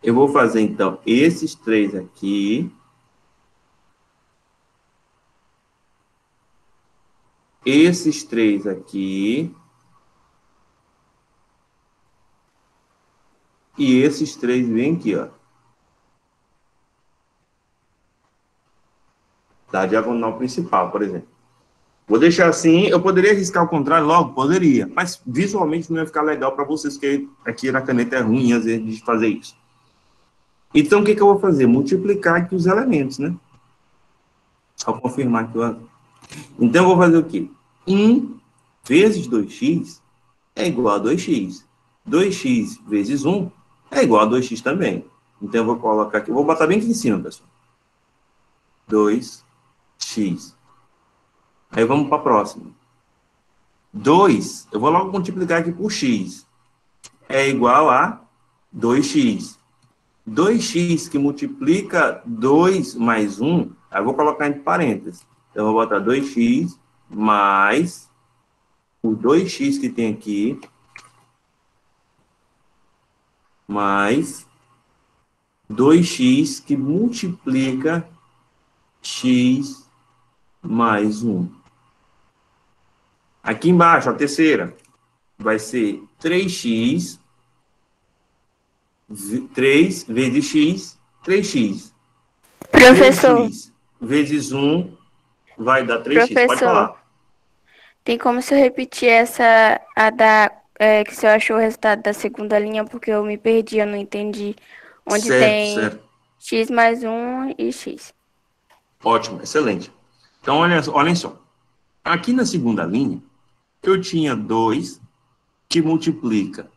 Eu vou fazer, então, esses três aqui. esses 3 aqui e esses 3 vêm aqui, ó. Da diagonal principal, por exemplo. Vou deixar assim, eu poderia riscar ao contrário logo? Poderia, mas visualmente não ia ficar legal para vocês, porque aqui na caneta é ruim, às vezes, de fazer isso. Então, o que eu vou fazer? Multiplicar aqui os elementos, né? Só confirmar aqui. Então, eu vou fazer o quê? 1 vezes 2x é igual a 2x. 2x vezes 1 é igual a 2x também. Então, eu vou colocar aqui, vou botar bem aqui em cima, pessoal. 2x. Aí vamos para a próxima. 2, eu vou logo multiplicar aqui por x. É igual a 2x. 2x que multiplica 2 mais 1, aí eu vou colocar entre parênteses. Então, eu vou botar 2x mais o 2x que tem aqui, mais 2x que multiplica x mais 1. Aqui embaixo, a terceira, vai ser 3x, 3 vezes x, 3x. Professor. 3x vezes 1 vai dar 3x. Professor, pode falar. Tem como se eu repetir que você achou o resultado da segunda linha, porque eu me perdi, eu não entendi. Onde tem x mais 1 e x. Ótimo, excelente. Então, olhem só. Aqui na segunda linha, eu tinha 2 que multiplica.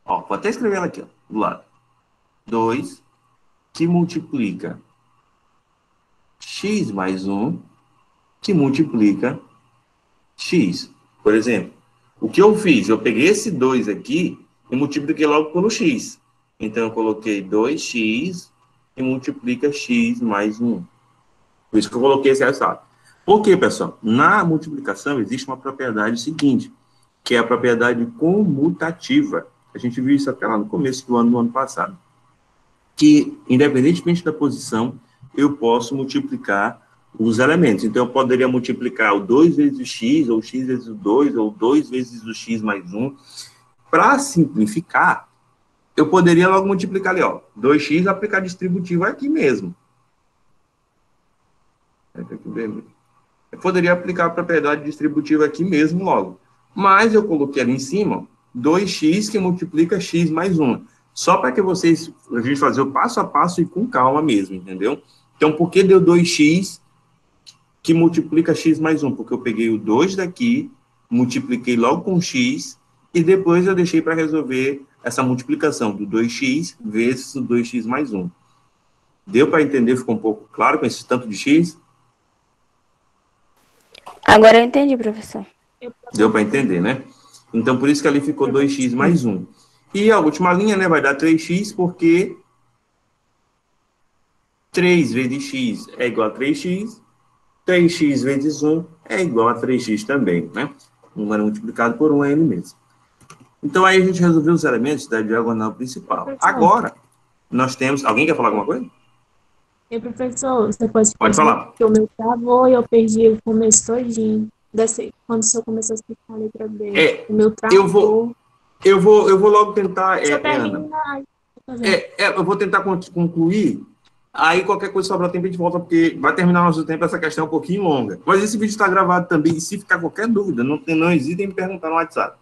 Ó, vou até escrever ela aqui, ó, do lado. 2 que multiplica x mais 1 que multiplica x. Por exemplo, o que eu fiz? Eu peguei esse 2 aqui e multipliquei logo pelo x. Então, eu coloquei 2x e multiplica x mais 1. Por isso que eu coloquei esse resultado. Por quê, pessoal? Na multiplicação existe uma propriedade seguinte, que é a propriedade comutativa. A gente viu isso até lá no começo do ano passado. Que, independentemente da posição, eu posso multiplicar os elementos. Então, eu poderia multiplicar o 2 vezes o x, ou x vezes o 2, ou 2 vezes o x mais 1. Para simplificar, eu poderia logo multiplicar ali, ó, 2x, aplicar distributivo aqui mesmo. Eu poderia aplicar a propriedade distributiva aqui mesmo logo. Mas eu coloquei ali em cima, 2x que multiplica x mais 1. Só para que a gente fazer o passo a passo e com calma mesmo, entendeu? Então, por que deu 2x que multiplica x mais 1? Porque eu peguei o 2 daqui, multipliquei logo com x, e depois eu deixei para resolver essa multiplicação do 2x vezes o 2x mais 1. Deu para entender? Ficou um pouco claro com esse tanto de x? Agora eu entendi, professor. Deu para entender, né? Então, por isso que ali ficou 2x mais 1. E a última linha, né, vai dar 3x, porque 3 vezes x é igual a 3x, 3x vezes 1 é igual a 3x também, né? Um número multiplicado por 1 é ele mesmo. Então, aí a gente resolveu os elementos da diagonal principal. Agora, nós temos... Alguém quer falar alguma coisa? Professor, você pode falar. Que o meu travou e eu perdi o começo todinho. Quando o senhor começou a explicar a letra B. O meu travou. Eu vou logo tentar... Ana, eu vou tentar concluir. Aí, qualquer coisa sobrar tempo, a gente volta, porque vai terminar nosso tempo, essa questão é um pouquinho longa. Mas esse vídeo está gravado também, e se ficar qualquer dúvida, não hesitem em me perguntar no WhatsApp.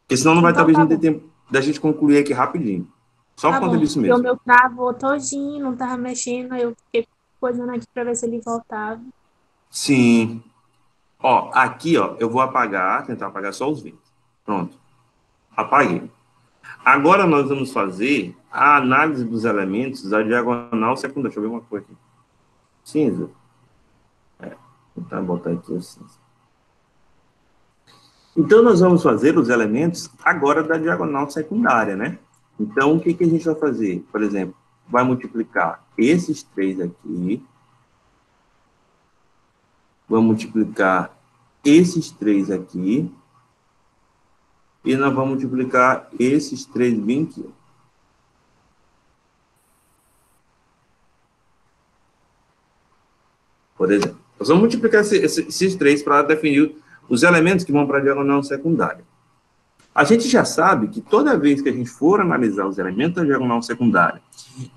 Porque senão não vai, talvez, não ter tempo da gente concluir aqui rapidinho. Só por conta disso mesmo. O meu travou todinho, não estava mexendo, eu fiquei coisando aqui para ver se ele voltava. Sim. Ó, aqui, ó, eu vou tentar apagar só os 20. Pronto. Apaguei. Agora nós vamos fazer a análise dos elementos da diagonal secundária. Deixa eu ver uma coisa aqui. Cinza. Vou tentar botar aqui o cinza. Então, nós vamos fazer os elementos agora da diagonal secundária, né? Então, o que a gente vai fazer? Por exemplo, vai multiplicar esses 3 aqui. Vamos multiplicar esses 3 aqui. E nós vamos multiplicar esses 3 bem aqui. Por exemplo, nós vamos multiplicar esses 3 para definir os elementos que vão para a diagonal secundária. A gente já sabe que toda vez que a gente for analisar os elementos da diagonal secundária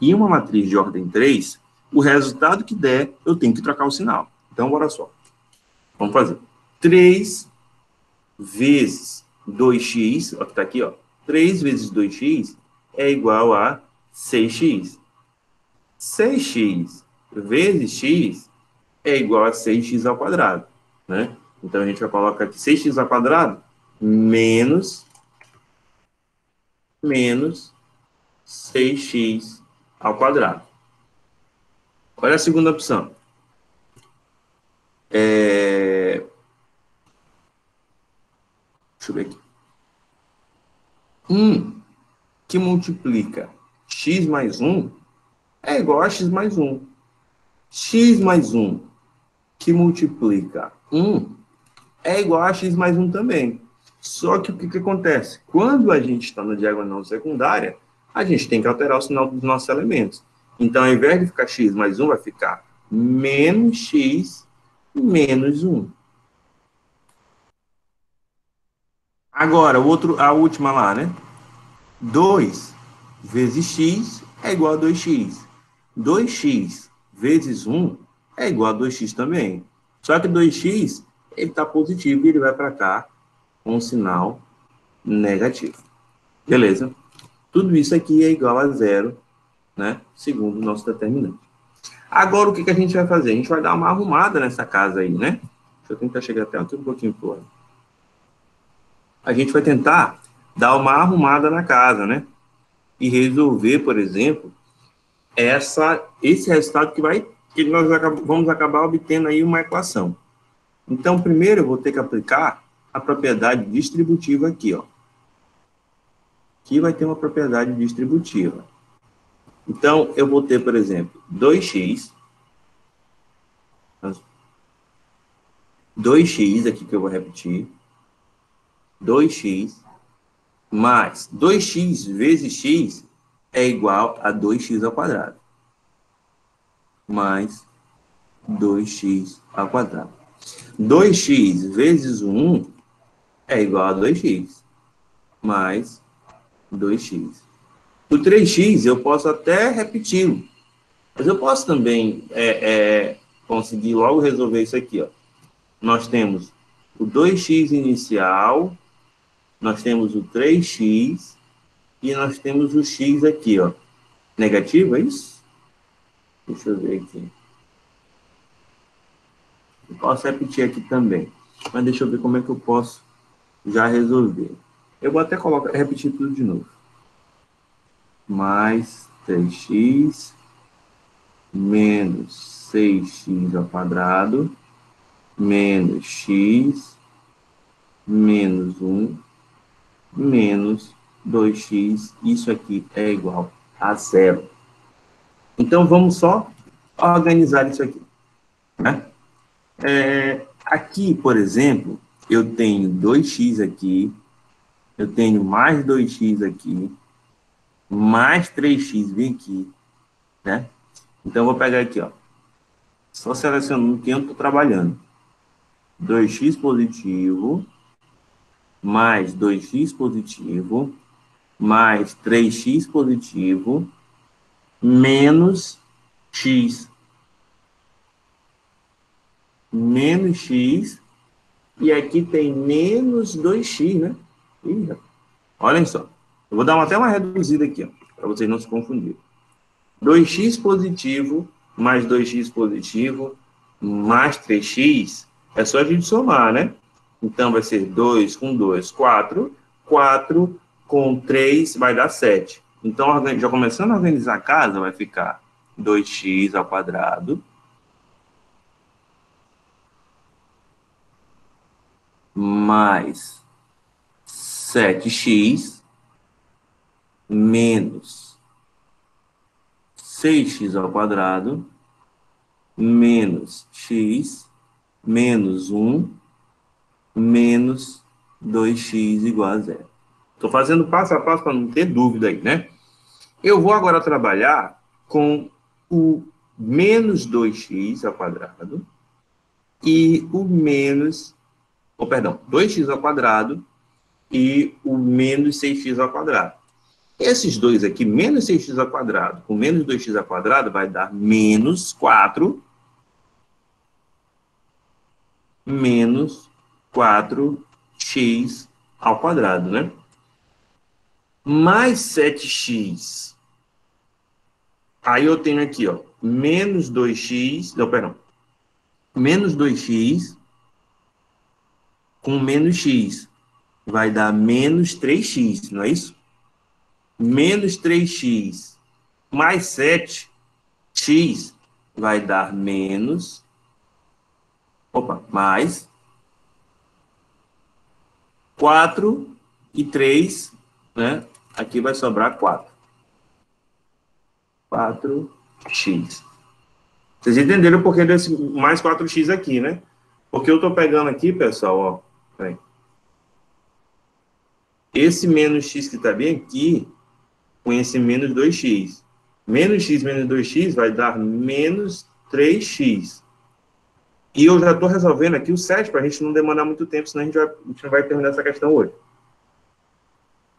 em uma matriz de ordem 3, o resultado que der, eu tenho que trocar o sinal. Então, bora só. Vamos fazer. 3 vezes 2x, ó, que está aqui, ó. 3 vezes 2x é igual a 6x. 6x vezes x é igual a 6x ao quadrado, né? Então, a gente vai colocar aqui 6x ao quadrado menos 6x ao quadrado. Olha a segunda opção. Deixa eu ver aqui. 1 que multiplica x mais 1 é igual a x mais 1. X mais 1 que multiplica 1 é igual a x mais 1 também. Só que o que acontece? Quando a gente está na diagonal secundária, a gente tem que alterar o sinal dos nossos elementos. Então, ao invés de ficar x mais 1, vai ficar menos x menos 1. Agora, a última lá, né? 2 vezes x é igual a 2x. 2x vezes 1 é igual a 2x também. Só que 2x, ele está positivo e ele vai para cá com um sinal negativo. Beleza? Tudo isso aqui é igual a 0, né? Segundo o nosso determinante. Agora, o que a gente vai fazer? A gente vai dar uma arrumada nessa casa aí, né? Deixa eu tentar chegar até aqui um pouquinho pro lado. A gente vai tentar dar uma arrumada na casa, né? E resolver, por exemplo, esse resultado que nós vamos acabar obtendo aí uma equação. Então, primeiro eu vou ter que aplicar a propriedade distributiva aqui, ó. Aqui vai ter uma propriedade distributiva. Então, eu vou ter, por exemplo, 2x aqui que eu vou repetir, 2x mais 2x vezes x é igual a 2x ao quadrado, mais 2x ao quadrado. 2x vezes 1 é igual a 2x, mais 2x. O 3x eu posso até repeti-lo, mas eu posso também conseguir logo resolver isso aqui, ó. Nós temos o 2x inicial, nós temos o 3x e nós temos o x aqui, ó. Negativo, é isso? Deixa eu ver aqui. Eu posso repetir aqui também, mas deixa eu ver como é que eu posso já resolver. Eu vou até repetir tudo de novo. Mais 3x menos 6x ao quadrado menos x menos 1 menos 2x. Isso aqui é igual a 0. Então, vamos só organizar isso aqui, né? Aqui, por exemplo, eu tenho 2x aqui, eu tenho mais 2x aqui, mais 3x vem aqui, né? Então, eu vou pegar aqui, ó, só selecionando quem eu estou trabalhando. 2x positivo, mais 2x positivo, mais 3x positivo, menos x. Menos x, e aqui tem menos 2x, né? Olhem só. Eu vou dar até uma reduzida aqui, para vocês não se confundirem. 2x positivo, mais 2x positivo, mais 3x, é só a gente somar, né? Então, vai ser 2 com 2, 4. 4 com 3 vai dar 7. Então, já começando a organizar a casa, vai ficar 2x ao quadrado mais 7x menos 6x ao quadrado menos x menos 1 menos 2x igual a 0. Estou fazendo passo a passo para não ter dúvida aí, né? Eu vou agora trabalhar com o menos 2x ao quadrado e o menos ou perdão, 2x ao quadrado e o menos 6x ao quadrado. Esses dois aqui, menos 6x ao quadrado com menos 2x ao quadrado, vai dar menos 4, menos 4x ao quadrado, né? Mais 7x. Aí eu tenho aqui, ó, menos 2x, não, perdão, menos 2x com menos x. Vai dar menos 3x, não é isso? Menos 3x mais 7x vai dar menos, mais 4 e 3, né? Aqui vai sobrar 4. 4x. Vocês entenderam o porquê desse mais 4x aqui, né? Porque eu estou pegando aqui, pessoal, ó. Peraí. Esse menos x que está bem aqui, com esse menos 2x. Menos x menos 2x vai dar menos 3x. E eu já estou resolvendo aqui o 7 para a gente não demandar muito tempo, senão a gente não vai terminar essa questão hoje.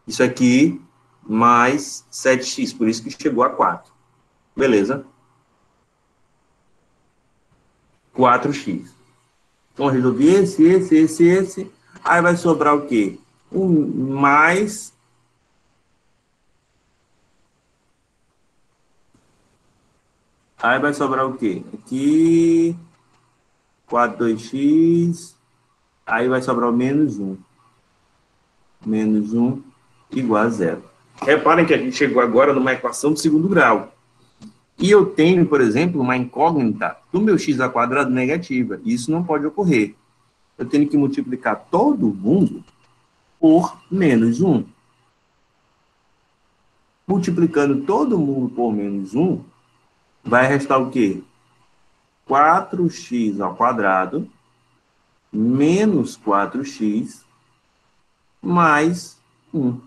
Isso aqui, mais 7x, por isso que chegou a 4. Beleza? 4x. Então, resolvi esse. Aí vai sobrar o quê? Mais... Aí vai sobrar o quê? Aqui... 4, 2x... Aí vai sobrar o menos 1. Menos 1 igual a 0. Reparem que a gente chegou agora numa equação de segundo grau. E eu tenho, por exemplo, uma incógnita do meu x ao quadrado negativa. Isso não pode ocorrer. Eu tenho que multiplicar todo mundo por menos 1. Multiplicando todo mundo por menos 1, vai restar o quê? 4x ao quadrado menos 4x mais 1.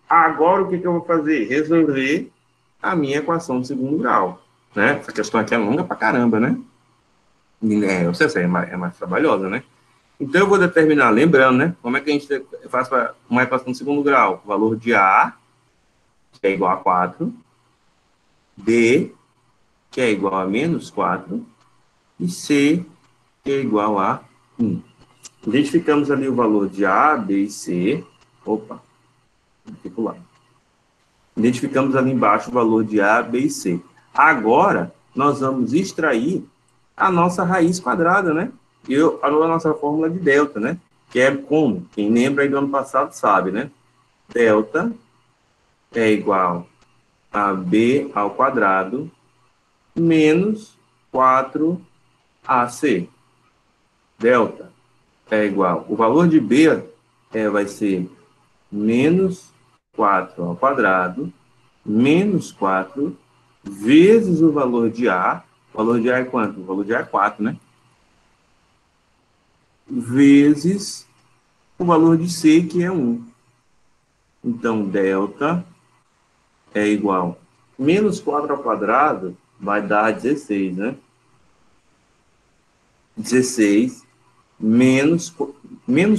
Agora, o que eu vou fazer? Resolver a minha equação de segundo grau. Né? Essa questão aqui é longa pra caramba, né? Eu sei, é mais trabalhosa, né? Então, eu vou determinar, lembrando, né? Como é que a gente faz para uma equação de segundo grau? O valor de A, que é igual a 4, B, que é igual a menos 4, e C, que é igual a 1. Identificamos ali o valor de A, B e C. Opa, fico lá. Identificamos ali embaixo o valor de A, B e C. Agora, nós vamos extrair a nossa raiz quadrada, né? A nossa fórmula de delta, né? Que é como? Quem lembra aí do ano passado sabe, né? Delta é igual a B ao quadrado menos 4AC. Delta é igual... O valor de B vai ser menos 4 ao quadrado menos 4 vezes o valor de A. O valor de A é quanto? O valor de A é 4, né? Vezes o valor de C, que é 1. Então, delta é igual a menos 4 ao quadrado, vai dar 16, né? 16 menos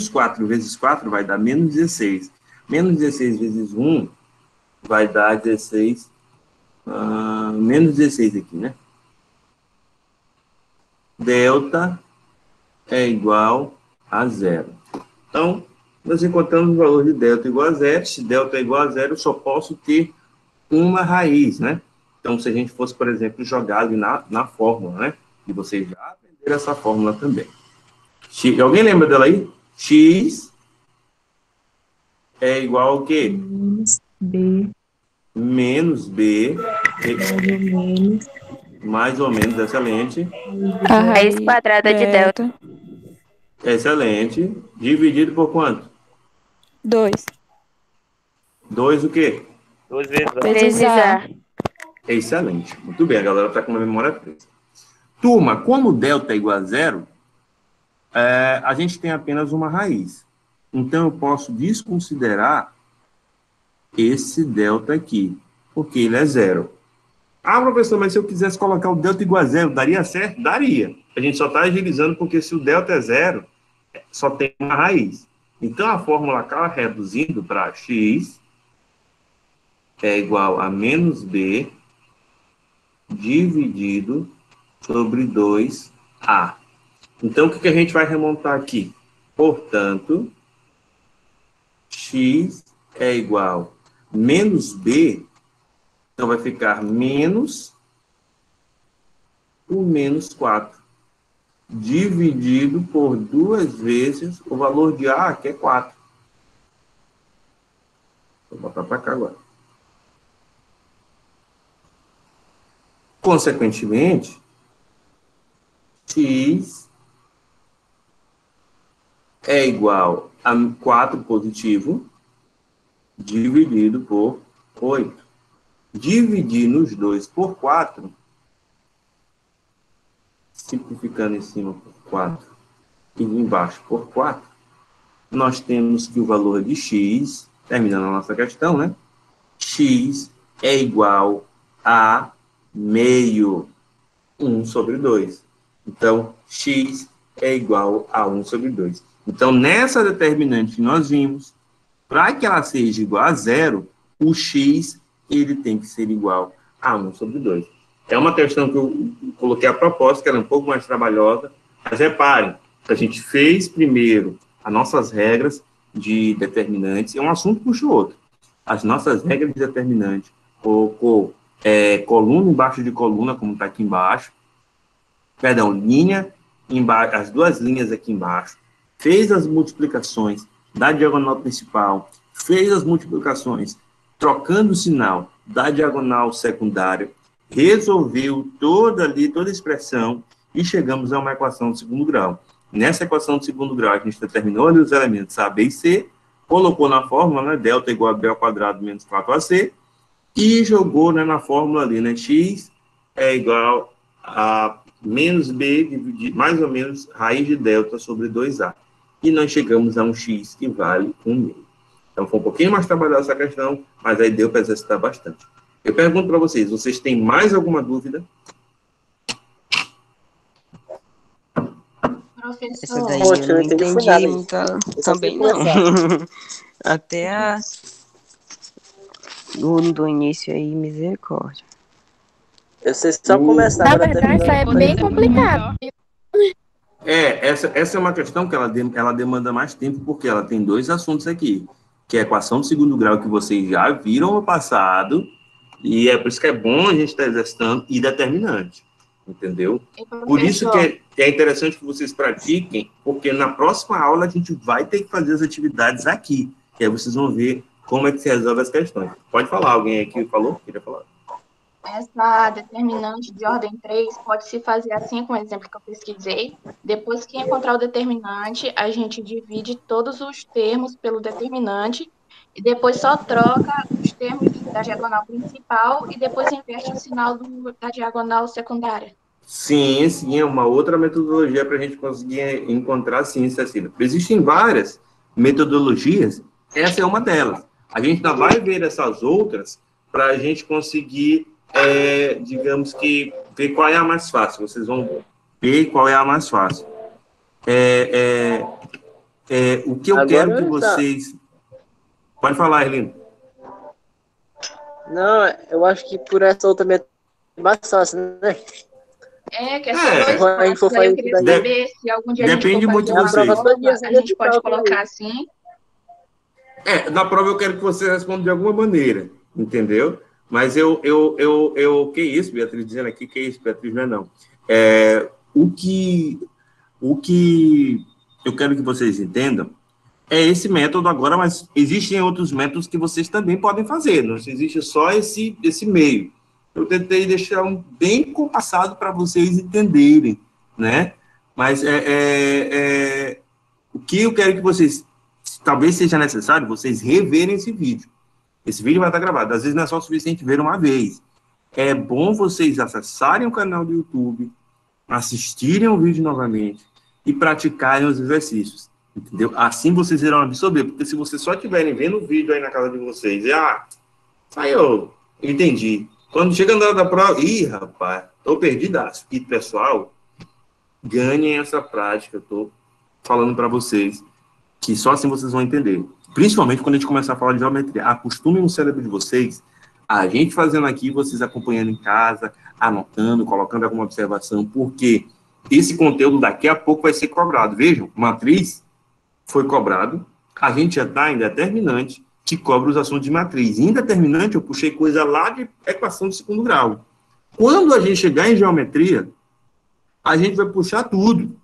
4 vezes 4 vai dar menos 16. Menos 16 vezes 1 vai dar 16, menos 16 aqui, né? Delta é igual a 0. Então, nós encontramos o valor de delta igual a 0. Se delta é igual a 0, eu só posso ter uma raiz, né? Então, se a gente fosse, por exemplo, jogar ali na fórmula, né? E vocês já aprenderam essa fórmula também. Alguém lembra dela aí? X é igual ao quê? Menos B. Mais ou menos, excelente. A raiz quadrada de delta. Excelente. Dividido por quanto? 2. 2 o quê? 2 vezes A. Vezes A. Excelente. Muito bem, a galera está com uma memória fresca. Turma, como delta é igual a 0, a gente tem apenas uma raiz. Então, eu posso desconsiderar esse delta aqui, porque ele é 0. Ah, professor, mas se eu quisesse colocar o delta igual a 0, daria certo? Daria. A gente só está agilizando porque se o delta é 0, só tem uma raiz. Então, a fórmula acaba reduzindo para x é igual a menos b dividido sobre 2a. Então, o que a gente vai remontar aqui? Portanto, x é igual a menos b, então vai ficar menos o menos 4, dividido por 2 vezes o valor de a, que é 4. Vou botar para cá agora. Consequentemente, x é igual a 4 positivo dividido por 8. Dividindo os dois por 4, simplificando em cima por 4 e embaixo por 4, nós temos que o valor de x, terminando a nossa questão, né? X é igual a meio 1 sobre 2. Então, x é igual a 1 sobre 2. Então, nessa determinante que nós vimos, para que ela seja igual a 0, o x ele tem que ser igual a 1 sobre 2. É uma questão que eu coloquei a propósito, que era um pouco mais trabalhosa, mas reparem, a gente fez primeiro as nossas regras de determinantes, e um assunto puxa o outro. As nossas regras de determinante, colocou coluna embaixo de coluna, como está aqui embaixo, perdão, linha embaixo, as duas linhas aqui embaixo, fez as multiplicações da diagonal principal, fez as multiplicações trocando o sinal da diagonal secundária, resolveu toda a expressão e chegamos a uma equação de segundo grau. Nessa equação de segundo grau, a gente determinou ali os elementos A, B e C, colocou na fórmula, né, delta igual a B ao quadrado menos 4AC, e jogou, né, na fórmula ali, né, x é igual a menos B, dividido, mais ou menos, raiz de delta sobre 2A. E nós chegamos a um x que vale 1/2. Então, foi um pouquinho mais trabalhada essa questão, mas aí deu para exercitar bastante. Eu pergunto para vocês têm mais alguma dúvida? Essa Professor, daí eu não entendi muito também, não. Até do início aí, misericórdia. Eu sei só começar. Na verdade, isso é bem complicado. Essa é uma questão que ela demanda mais tempo, porque ela tem dois assuntos aqui, que é a equação de segundo grau, que vocês já viram no passado, e é por isso que é bom a gente estar exercitando, e determinante, entendeu? Por isso que é interessante que vocês pratiquem, porque na próxima aula a gente vai ter que fazer as atividades aqui, que aí vocês vão ver como é que se resolve as questões. Pode falar, alguém aqui falou? Queria falar. Essa determinante de ordem 3 pode se fazer assim, com o exemplo que eu pesquisei. Depois que encontrar o determinante, a gente divide todos os termos pelo determinante e depois só troca os termos da diagonal principal e depois inverte o sinal da diagonal secundária. Sim, é uma outra metodologia para a gente conseguir encontrar sim, Cecília. Existem várias metodologias, essa é uma delas. A gente ainda vai ver essas outras para a gente conseguir, digamos que, ver qual é a mais fácil. Vocês vão ver qual é a mais fácil. O que eu agora quero que vocês... Pode falar, Erlindo. Não, eu acho que por essa outra metodologia é mais fácil, né? Que é só dois passos. Eu queria saber se algum dia depende muito de vocês. A gente pode colocar assim. Na prova eu quero que você responda de alguma maneira, entendeu? Mas que isso, Beatriz, dizendo aqui, que isso, Beatriz, não é não. O que eu quero que vocês entendam é esse método agora, mas existem outros métodos que vocês também podem fazer, não existe só esse meio. Eu tentei deixar bem compassado para vocês entenderem, né? Mas o que eu quero que vocês, talvez seja necessário, vocês reverem esse vídeo. Esse vídeo vai estar gravado. Às vezes não é só o suficiente ver uma vez. É bom vocês acessarem o canal do YouTube, assistirem o vídeo novamente e praticarem os exercícios. Entendeu? Assim vocês irão absorver. Porque se vocês só estiverem vendo o vídeo aí na casa de vocês, aí eu entendi. Quando chega na hora da prova, rapaz, tô perdidaço. E, pessoal, ganhem essa prática, falando para vocês que só assim vocês vão entender. Principalmente quando a gente começar a falar de geometria. Acostumem no cérebro de vocês, a gente fazendo aqui, vocês acompanhando em casa, anotando, colocando alguma observação, porque esse conteúdo daqui a pouco vai ser cobrado. Vejam, matriz foi cobrado, a gente já está em determinante, que cobra os assuntos de matriz. Em determinante, eu puxei coisa lá de equação de segundo grau. Quando a gente chegar em geometria, a gente vai puxar tudo.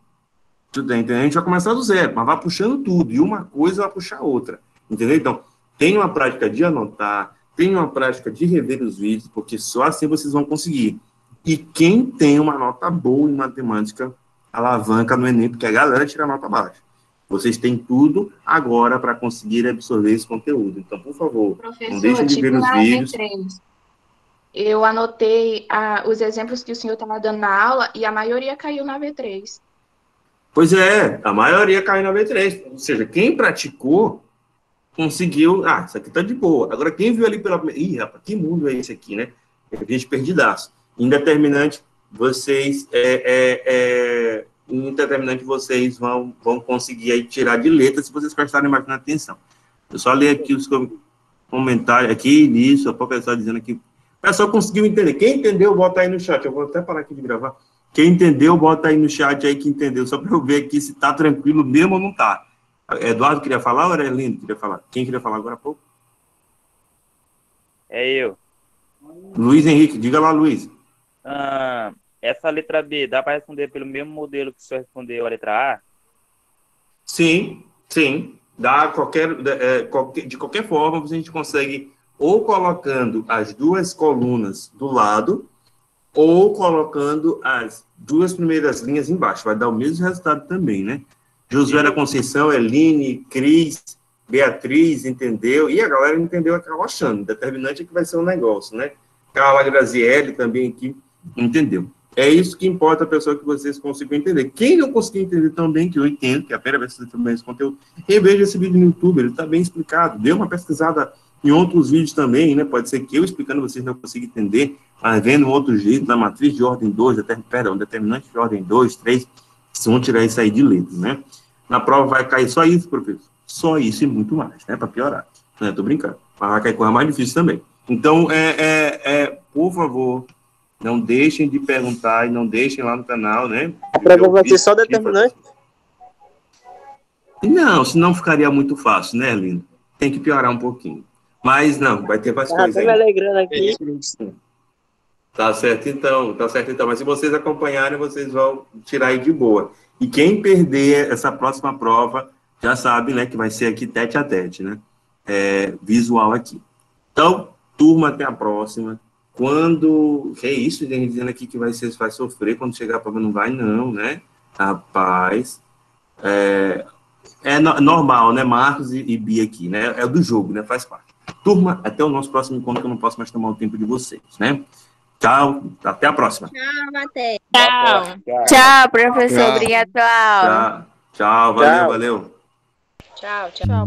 A gente vai começar do zero, mas vai puxando tudo, e uma coisa vai puxar a outra. Entendeu? Então, tem uma prática de anotar, tem uma prática de rever os vídeos, porque só assim vocês vão conseguir. E quem tem uma nota boa em matemática, alavanca no Enem, porque a galera tira nota baixa. Vocês têm tudo agora para conseguir absorver esse conteúdo. Então, por favor, professor, não deixem de ver os vídeos. Eu anotei os exemplos que o senhor estava dando na aula e a maioria caiu na V3. Pois é, a maioria caiu na V3. Ou seja, quem praticou, conseguiu... isso aqui tá de boa. Agora, quem viu ali pela... rapaz, que mundo é esse aqui, né? É gente perdidaço. Indeterminante, vocês... Indeterminante, vocês vão conseguir aí tirar de letra se vocês prestarem mais atenção. Eu só leio aqui os comentários aqui, nisso, o pessoal dizendo aqui... O pessoal conseguiu entender. Quem entendeu, bota aí no chat. Eu vou até parar aqui de gravar. Quem entendeu, bota aí no chat aí que entendeu. Só para eu ver aqui se tá tranquilo mesmo ou não tá. Eduardo queria falar ou era Lindo queria falar? Quem queria falar agora há pouco? É eu. Luiz Henrique, diga lá, Luiz. Essa letra B, dá para responder pelo mesmo modelo que o senhor respondeu a letra A? Sim. Dá de qualquer forma, a gente consegue ou colocando as duas colunas do lado, ou colocando as duas primeiras linhas embaixo. Vai dar o mesmo resultado também, né? Josué da Conceição, Eline, Cris, Beatriz, entendeu? E a galera entendeu aquela achando. Determinante é que vai ser um negócio, né? Carla Grazielli também aqui entendeu. É isso que importa a pessoa que vocês consigam entender. Quem não conseguir entender também, que eu entendo, que é a primeira vez que você também esse conteúdo, reveja esse vídeo no YouTube, ele está bem explicado. Dê uma pesquisada em outros vídeos também, né? Pode ser que eu explicando vocês não consigam entender, mas vendo outro jeito, na matriz de ordem 2, determinante de ordem 2, 3, vocês vão tirar isso aí de letras, né? Na prova vai cair só isso, professor. Só isso e muito mais, né? Para piorar. Não, tô brincando. Mas vai cair coisa mais difícil também. Então, por favor, não deixem de perguntar e não deixem lá no canal, né? A prova vai ser só determinante? Não, senão ficaria muito fácil, né, Lindo? Tem que piorar um pouquinho. Mas não, vai ter mais coisas aí. Tô me alegrando aqui. Tá certo então. Mas se vocês acompanharem, vocês vão tirar aí de boa. E quem perder essa próxima prova, já sabe, né, que vai ser aqui tete a tete, né? Visual aqui. Então, turma, até a próxima. Quando... Que é isso, gente, dizendo aqui que vai sofrer quando chegar a prova, não vai não, né? Rapaz... normal, né? Marcos e Bia aqui, né? É do jogo, né? Faz parte. Turma, até o nosso próximo encontro, que eu não posso mais tomar o tempo de vocês, né? Tchau, até a próxima. Tchau, Matheus. Tchau, professor. Obrigado pela aula. Tchau, valeu. Tchau.